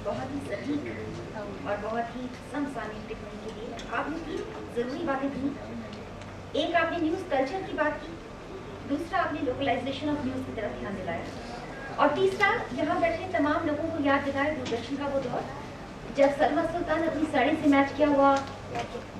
बहुत ही सटीक और बहुत ही समसामयिक टिप्पणी के लिए। आपने 3 जरूरी बातें दी। एक, आपने न्यूज़ कल्चर की बात की, दूसरा आपने लोकलाइजेशन ऑफ न्यूज़ की तरफ ध्यान दिलाया, और तीसरा यहाँ बैठे तमाम लोगों को याद दिलाया दूरदर्शन का वो दौर जब सलमा सुल्तान अपनी साड़ी से मैच किया हुआ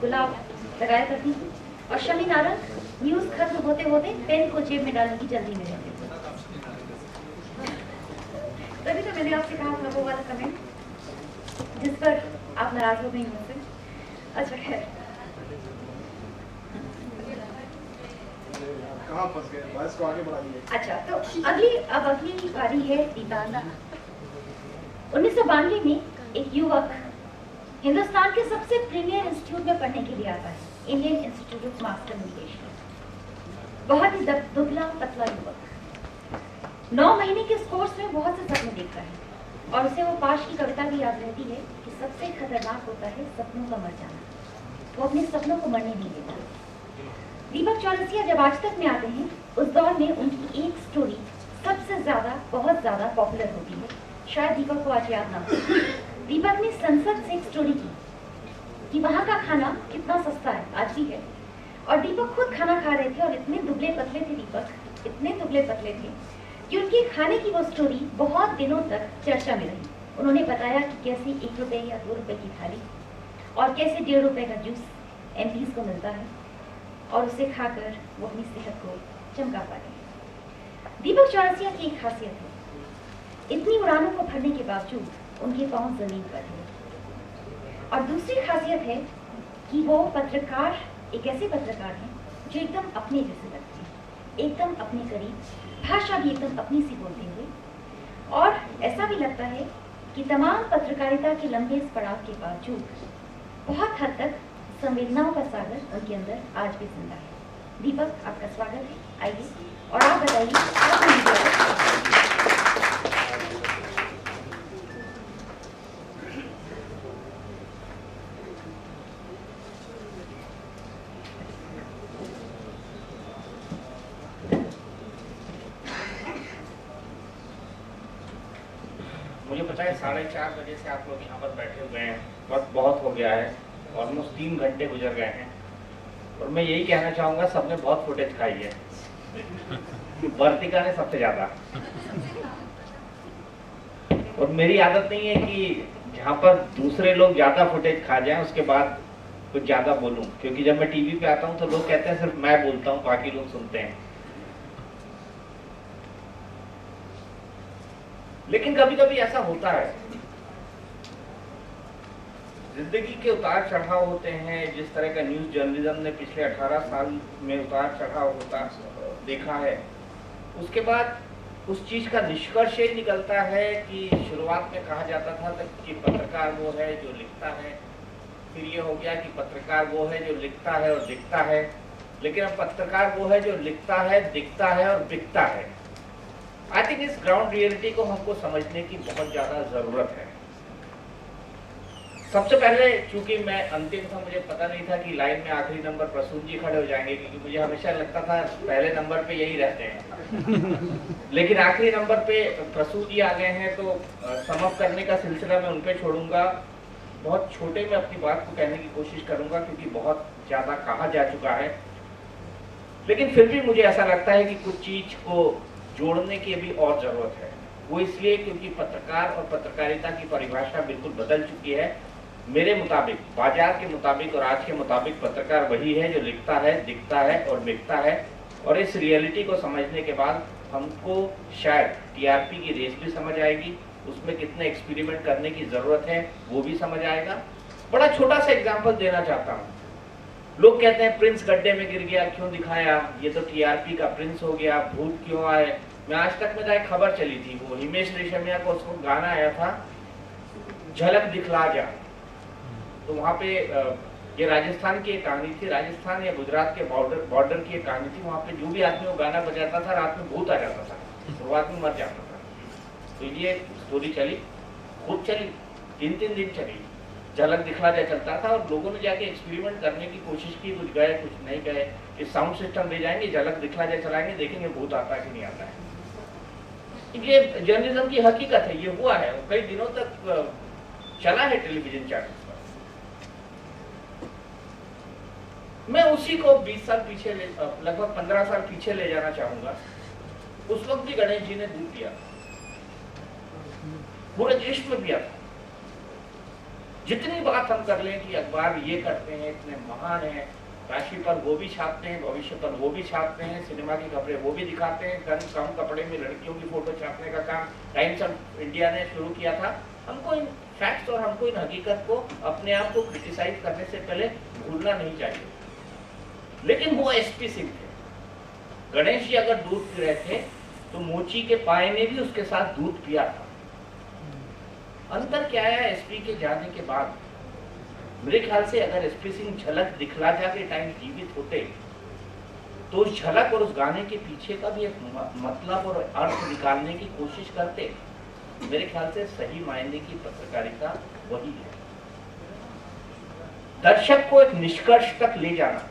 गुलाब लगाया करती थी और शमी नारंग न्यूज़ खत्म होते होते पेन को जेब में डालने की जल्दी में रहते थे। तभी तो मैंने आपसे कहा था वो वाला कमेंट जिस पर आप नाराज हो गई मुझसे। अच्छा खैर, कहाँ फंस गए? बस को आगे बढ़ाइए। अच्छा तो अगली बारी है दीपांगा। 1992 में एक युवक हिंदुस्तान के सबसे प्रीमियर इंस्टीट्यूट में पढ़ने के लिए आता है, Indian institute of mass communication. बहुत ही दुबला पतला युवक 9 महीने के इस कोर्स में बहुत से सपने देखता है और उसे वो पाश की कविता भी याद रहती है कि सबसे खतरनाक होता है सपनों का मर जाना। वो अपने सपनों को मरने नहीं देता। दीपक चौरसिया जब आज तक में आते हैं उस दौर में उनकी एक स्टोरी सबसे ज्यादा बहुत ज्यादा पॉपुलर होती है। शायद दीपक को आज याद ना हो। दीपक ने संसद से एक स्टोरी की कि वहाँ का खाना कितना सस्ता है, आज भी है। और दीपक खुद खाना खा रहे थे और इतने दुबले पतले थे दीपक, इतने दुबले पतले थे कि उनके खाने की वो स्टोरी बहुत दिनों तक चर्चा में रही। उन्होंने बताया कि कैसे 1 रुपए या 2 रुपए की थाली और कैसे 1.5 रुपए का जूस MPs को मिलता है और उसे खाकर वो अपनी सेहत को चमका पाते हैं। दीपक चौरसिया की एक खासियत है, इतनी उड़ानों को भरने के बावजूद उनके पांव जमीन पर है। और दूसरी खासियत है कि वो पत्रकार एक ऐसे पत्रकार हैं जो एकदम अपने जैसे लगते हैं, एकदम अपने करीब, भाषा भी एकदम अपनी सी बोलते हुए। और ऐसा भी लगता है कि तमाम पत्रकारिता के लंबे इस पड़ाव के बावजूद बहुत हद तक संवेदनाओं का सागर उनके अंदर आज भी जिंदा है। दीपक, आपका स्वागत है, आइए और आप बताइए। मुझे पता है 4:30 बजे से आप लोग यहाँ पर बैठे हुए हैं, वक्त बहुत हो गया है, ऑलमोस्ट 3 घंटे गुजर गए हैं और मैं यही कहना चाहूँगा सबने बहुत फुटेज खाई है। वर्तिका ने सबसे ज्यादा। और मेरी आदत नहीं है कि जहाँ पर दूसरे लोग ज्यादा फुटेज खा जाएं उसके बाद कुछ ज्यादा बोलूं, क्योंकि जब मैं टीवी पे आता हूँ तो लोग कहते हैं सिर्फ मैं बोलता हूँ, बाकी लोग सुनते हैं। लेकिन कभी कभी ऐसा होता है, जिंदगी के उतार चढ़ाव होते हैं। जिस तरह का न्यूज जर्नलिज्म ने पिछले 18 साल में उतार चढ़ाव होता देखा है, उसके बाद उस चीज का निष्कर्ष ये निकलता है कि शुरुआत में कहा जाता था कि पत्रकार वो है जो लिखता है, फिर ये हो गया कि पत्रकार वो है जो लिखता है और दिखता है, लेकिन अब पत्रकार वो है जो लिखता है, दिखता है और बिकता है। आई थिंक इस ग्राउंड रियलिटी को हमको समझने की बहुत ज्यादा जरूरत है। सबसे पहले, चूंकि मैं अंतिम था, मुझे पता नहीं था कि लाइन में आखिरी नंबर प्रसून जी खड़े हो जाएंगे, क्योंकि मुझे हमेशा लगता था पहले नंबर पे यही रहते हैं। लेकिन आखिरी नंबर पे प्रसून जी आ गए हैं, तो समअप करने का सिलसिला मैं उन पे छोड़ूंगा। बहुत छोटे में अपनी बात को कहने की कोशिश करूंगा, क्योंकि बहुत ज्यादा कहा जा चुका है। लेकिन फिर भी मुझे ऐसा लगता है कि कुछ चीज को जोड़ने की अभी और जरूरत है। वो इसलिए क्योंकि पत्रकार और पत्रकारिता की परिभाषा बिल्कुल बदल चुकी है। मेरे मुताबिक, बाजार के मुताबिक और आज के मुताबिक पत्रकार वही है जो लिखता है, दिखता है और बिकता है। और इस रियलिटी को समझने के बाद हमको शायद टीआरपी की रेस भी समझ आएगी, उसमें कितने एक्सपेरिमेंट करने की जरूरत है वो भी समझ आएगा। बड़ा छोटा सा एग्जाम्पल देना चाहता हूँ। लोग कहते हैं प्रिंस गड्ढे में गिर गया, क्यों दिखाया, ये तो टीआरपी का प्रिंस हो गया, भूत क्यों आए। मैं आज तक में एक खबर चली थी, वो हिमेश रेशमिया को उसको गाना आया था झलक दिखला जा। तो वहाँ पे ये राजस्थान की एक कहानी थी, राजस्थान या गुजरात के बॉर्डर की एक कहानी थी। वहाँ पे जो भी आदमी वो गाना बजाता था, रात में भूत आ जाता था, शुरुआत में मर जाता था। तो ये स्टोरी चली, खूब चली, 3-3 दिन चली, झलक दिखला जा चलता था। और लोगों ने जाके एक्सपेरिमेंट करने की कोशिश की, कुछ गए कुछ नहीं गए। इस साउंड सिस्टम ले जाएंगे, झलक दिखला जा चलाएंगे, देखेंगे भूत आता है कि नहीं आता है। ये जर्नलिज्म की हकीकत है, ये हुआ है। कई दिनों तक चला है टेलीविजन चैनल पर। मैं उसी को 20 साल पीछे लगभग 15 साल पीछे ले जाना चाहूंगा। उस वक्त भी गणेश जी ने दूध पिया, पूरे देश में पिया था। जितनी बात हम कर लें कि अखबार ये करते हैं, इतने महान हैं, राशि पर वो भी छापते हैं, भविष्य पर वो भी छापते हैं, सिनेमा की खबरें वो भी दिखाते हैं, कम कपड़े में लड़कियों की फोटो छापने का काम टाइम्स ऑफ इंडिया ने शुरू किया था। हमको इन फैक्ट्स और हमको इन हकीकत को अपने आप को क्रिटिसाइज करने से पहले भूलना नहीं चाहिए। लेकिन वो एसपी सिंह थे। गणेश जी अगर दूध पी रहे थे तो मोची के पाए ने भी उसके साथ दूध पिया था। अंतर क्या है एसपी के जाने के बाद? मेरे ख्याल से अगर एसपी सिंह झलक दिखला जा के टाइम जीवित होते तो उस झलक और उस गाने के पीछे का भी एक मतलब और अर्थ निकालने की कोशिश करते। मेरे ख्याल से सही मायने की पत्रकारिता वही है, दर्शक को एक निष्कर्ष तक ले जाना।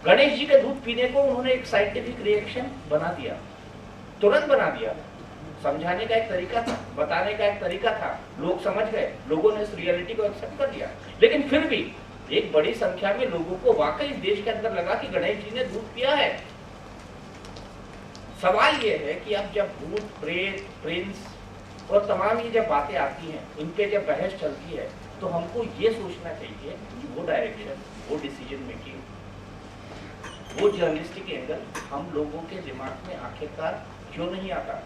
गणेश जी के दूध पीने को उन्होंने एक साइंटिफिक रिएक्शन बना दिया, तुरंत बना दिया। समझाने का एक तरीका था, बताने का एक तरीका था, लोग समझ गए, लोगों ने इस रियलिटी को एक्सेप्ट कर लिया। लेकिन फिर भी एक बड़ी संख्या में लोगों को वाकई इस देश के अंदर लगा कि गणेश जी ने दूध पिया है। सवाल ये है कि अब जब भूत, प्रेत, प्रिंस और तमाम ये जब बातें आती हैं, इन पे जब बहस चलती है, तो हमको ये सोचना चाहिए कि वो डायरेक्शन, वो डिसीजन मेकिंग, वो जर्नलिस्टिक एंगल हम लोगों के दिमाग में आखिरकार क्यों नहीं आता?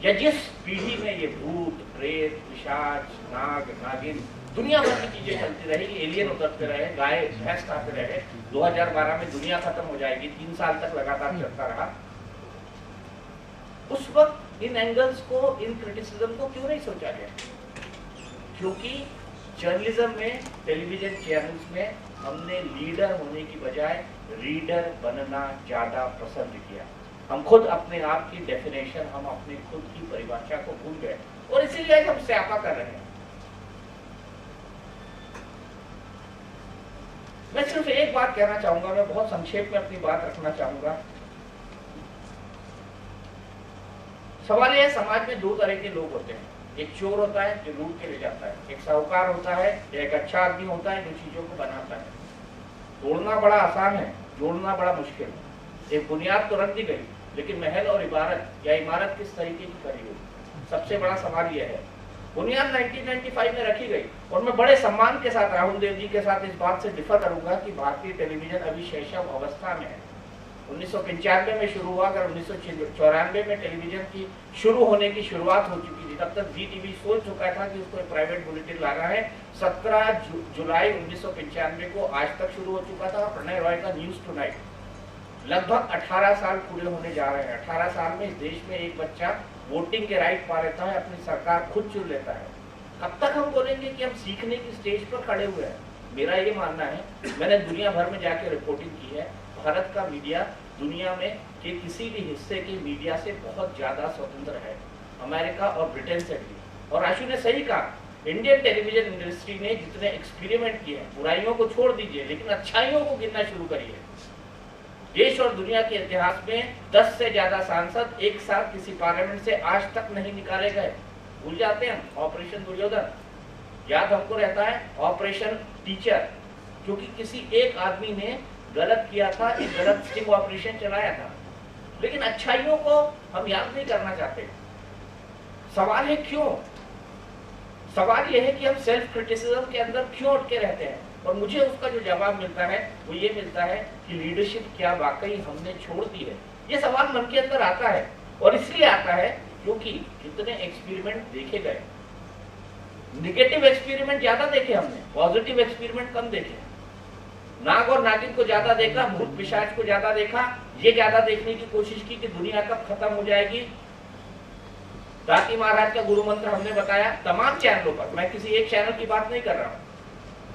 या जिस पीढ़ी में ये भूत, प्रेत, पिशाच, नाग, नागिन, दुनिया भर की चीजें चलती रहेगी, एलियन उतरते रहे, गाय भैंस खाते रहे, 2012 में दुनिया खत्म हो जाएगी, 3 साल तक लगातार चलता रहा। उस वक्त इन एंगल्स को, इन क्रिटिसिज्म को क्यों नहीं सोचा गया? क्योंकि जर्नलिज्म में, टेलीविजन चैनल्स में हमने लीडर होने की बजाय रीडर बनना ज्यादा पसंद किया। हम खुद अपने आप की डेफिनेशन, हम अपनी खुद की परिभाषा को भूल गए और इसीलिए हम स्यापा कर रहे हैं। मैं सिर्फ एक बात कहना चाहूंगा, मैं बहुत संक्षेप में अपनी बात रखना चाहूंगा। सवाल यह है, समाज में 2 तरह के लोग होते हैं। एक चोर होता है जो लूट के ले जाता है, एक साहूकार होता है या एक अच्छा आदमी होता है जो चीजों को बनाता है। तोड़ना बड़ा आसान है, जोड़ना बड़ा मुश्किल है। एक बुनियाद तो रख दी गई, लेकिन महल और इमारत या इमारत किस तरीके की करी हुई, सबसे बड़ा सवाल यह है। बुनियाद 1995 में रखी गई और मैं बड़े सम्मान के साथ राहुल देव जी के साथ इस बात से डिफर करूंगा कि भारतीय टेलीविजन अभी शैशव अवस्था में है। 1995 में शुरू हुआ, अगर 1994 में टेलीविजन की शुरू होने की शुरुआत हो चुकी थी, तब तक जी टीवी सोच चुका था कि उसको प्राइवेट बुलेटिन लाना है। 17 जुलाई 1995 को आज तक शुरू हो चुका था प्रणय रॉय का न्यूज टुनाइट। लगभग 18 साल पूरे होने जा रहे हैं। 18 साल में इस देश में एक बच्चा वोटिंग के राइट पा लेता है, अपनी सरकार खुद चुन लेता है। कब तक हम बोलेंगे कि हम सीखने की स्टेज पर खड़े हुए हैं? मेरा ये मानना है, मैंने दुनिया भर में जाके रिपोर्टिंग की है, भारत का मीडिया दुनिया में के किसी भी हिस्से के मीडिया से बहुत ज्यादा स्वतंत्र है, अमेरिका और ब्रिटेन से भी। और आशु ने सही कहा, इंडियन टेलीविजन इंडस्ट्री ने जितने एक्सपेरिमेंट किए हैं, बुराइयों को छोड़ दीजिए लेकिन अच्छाइयों को गिनना शुरू करिए। देश और दुनिया के इतिहास में 10 से ज्यादा सांसद एक साथ किसी पार्लियामेंट से आज तक नहीं निकाले गए। भूल जाते हैं ऑपरेशन दुर्योधन, याद हमको रहता है ऑपरेशन टीचर, क्योंकि किसी एक आदमी ने गलत किया था, एक गलत स्टिंग ऑपरेशन चलाया था। लेकिन अच्छाइयों को हम याद नहीं करना चाहते। सवाल है क्यों? सवाल यह है कि हम सेल्फ क्रिटिसिज्म के अंदर क्यों अटके रहते हैं। और मुझे उसका जो जवाब मिलता है वो ये मिलता है कि लीडरशिप क्या वाकई हमने छोड़ दी है। ये सवाल मन के अंदर आता है और इसलिए आता है क्योंकि जितने एक्सपेरिमेंट देखे गए, नेगेटिव एक्सपेरिमेंट ज्यादा देखे हमने, पॉजिटिव एक्सपेरिमेंट कम देखे। नाग और नागिन को ज्यादा देखा, भूत पिशाच को ज्यादा देखा, ये ज्यादा देखने की कोशिश की कि दुनिया कब खत्म हो जाएगी। दाती महाराज का गुरु मंत्र हमने बताया तमाम चैनलों पर, मैं किसी एक चैनल की बात नहीं कर रहा हूँ।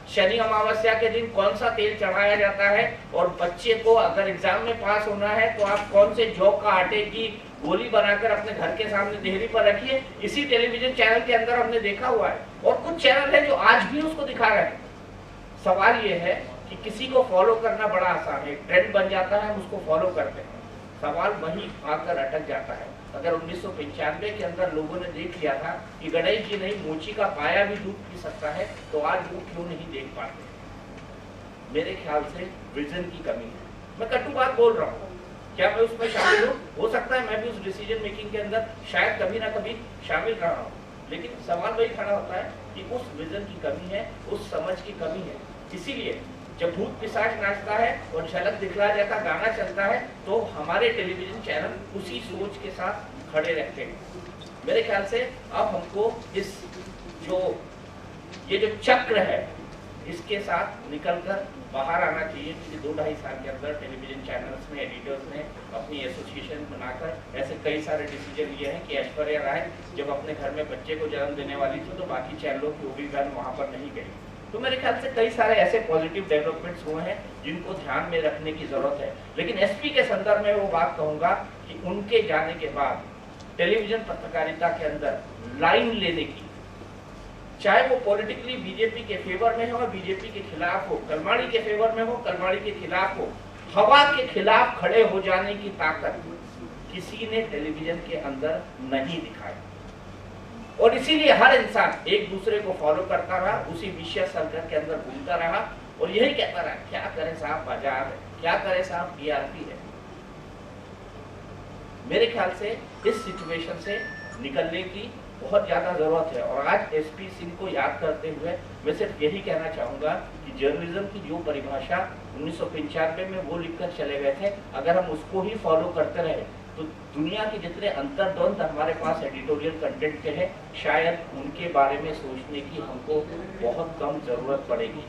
शनि अमावस्या के दिन कौन सा तेल चढ़ाया जाता है, और बच्चे को अगर एग्जाम में पास होना है तो आप कौन से जौ का आटे की गोली बनाकर अपने घर के सामने देहरी पर रखिए। इसी टेलीविजन चैनल के अंदर हमने देखा हुआ है, और कुछ चैनल है जो आज भी उसको दिखा रहे हैं। सवाल ये है कि किसी को फॉलो करना बड़ा आसान है, ट्रेंड बन जाता है, हम उसको फॉलो करते हैं। सवाल वही आकर अटक जाता है अगर 1995 के अंदर लोगों ने देख लिया था कि गणेश जी नहीं मोची का पाया भी दूध पी सकता है, तो आज वो क्यों नहीं देख पाते? मेरे ख्याल से विजन की कमी है। मैं कटु बात बोल रहा हूँ, क्या मैं उसमें शामिल हूँ? हो सकता है मैं भी उस डिसीजन मेकिंग के अंदर शायद कभी ना कभी शामिल रहा हूँ, लेकिन सवाल वही खड़ा होता है कि उस विजन की कमी है, उस समझ की कमी है। इसीलिए जब भूत पिशाच नाचता है और झलक दिखला जैसा गाना चलता है, तो हमारे टेलीविजन चैनल उसी सोच के साथ खड़े रहते हैं। मेरे ख्याल से अब हमको इस ये जो चक्र है, इसके साथ निकलकर बाहर आना चाहिए, क्योंकि 2-2.5 साल के अंदर टेलीविजन चैनल्स में एडिटर्स ने अपनी एसोसिएशन बनाकर ऐसे कई सारे डिसीजन लिए हैं कि ऐश्वर्या राय जब अपने घर में बच्चे को जन्म देने वाली थी तो बाकी चैनलों की वो भी बहन वहाँ पर नहीं गई। तो मेरे ख्याल से कई सारे ऐसे पॉजिटिव डेवलपमेंट्स हुए हैं जिनको ध्यान में रखने की जरूरत है। लेकिन एसपी के संदर्भ में वो बात कहूंगा कि उनके जाने के बाद टेलीविजन पत्रकारिता के अंदर लाइन लेने की, चाहे वो पॉलिटिकली बीजेपी के फेवर में हो और बीजेपी के खिलाफ हो, कलमाड़ी के फेवर में हो, कलमाड़ी के खिलाफ हो, हवा के खिलाफ खड़े हो जाने की ताकत किसी ने टेलीविजन के अंदर नहीं दिखाई। और इसीलिए हर इंसान एक दूसरे को फॉलो करता रहा, उसी विशेष सर्कल के अंदर घूमता रहा और यही कहता रहा, क्या करे साहब बाजार है, क्या करे साहब टीआरपी है। मेरे ख्याल से इस सिचुएशन से निकलने की बहुत ज्यादा जरूरत है। और आज एसपी सिंह को याद करते हुए मैं सिर्फ यही कहना चाहूंगा कि जर्नलिज्म की जो परिभाषा 1995 में वो लिखकर चले गए थे, अगर हम उसको ही फॉलो करते रहे तो दुनिया के जितने अंतर्द्वंद हमारे पास एडिटोरियल कंटेंट के हैं, शायद उनके बारे में सोचने की हमको बहुत कम जरूरत पड़ेगी।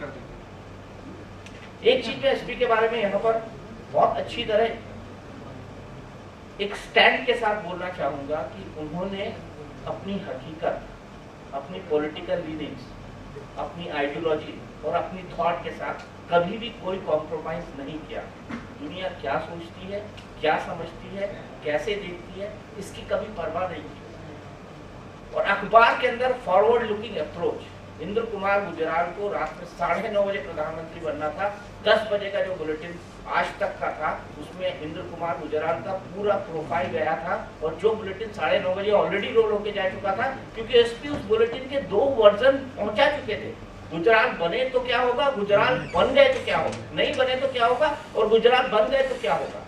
एक चीज मैं एसपी के बारे में यहाँ पर बहुत अच्छी तरह एक स्टैंड के साथ बोलना चाहूंगा कि उन्होंने अपनी हकीकत, अपनी पॉलिटिकल लीनिंग्स, अपनी आइडियोलॉजी और अपनी थॉट के साथ कभी भी कोई कॉम्प्रोमाइज नहीं किया। दुनिया क्या सोचती है, क्या समझती है, कैसे देखती है, इसकी कभी परवाह नहीं की। और अखबार के अंदर forward looking approach, Indra Kumar Gujral को रात में 9:30 बजे प्रधानमंत्री बनना था, 10 बजे का जो बुलेटिन आज तक का था उसमें इंद्र कुमार गुजराल का पूरा प्रोफाइल गया था, और जो बुलेटिन 9:30 बजे ऑलरेडी रोल होके जा चुका था, क्योंकि एसपी उस बुलेटिन के 2 वर्जन पहुंचा चुके थे। गुजराल बने तो क्या होगा, गुजराल बन गए तो क्या होगा, नहीं बने तो क्या होगा, और गुजराल बन गए तो क्या होगा।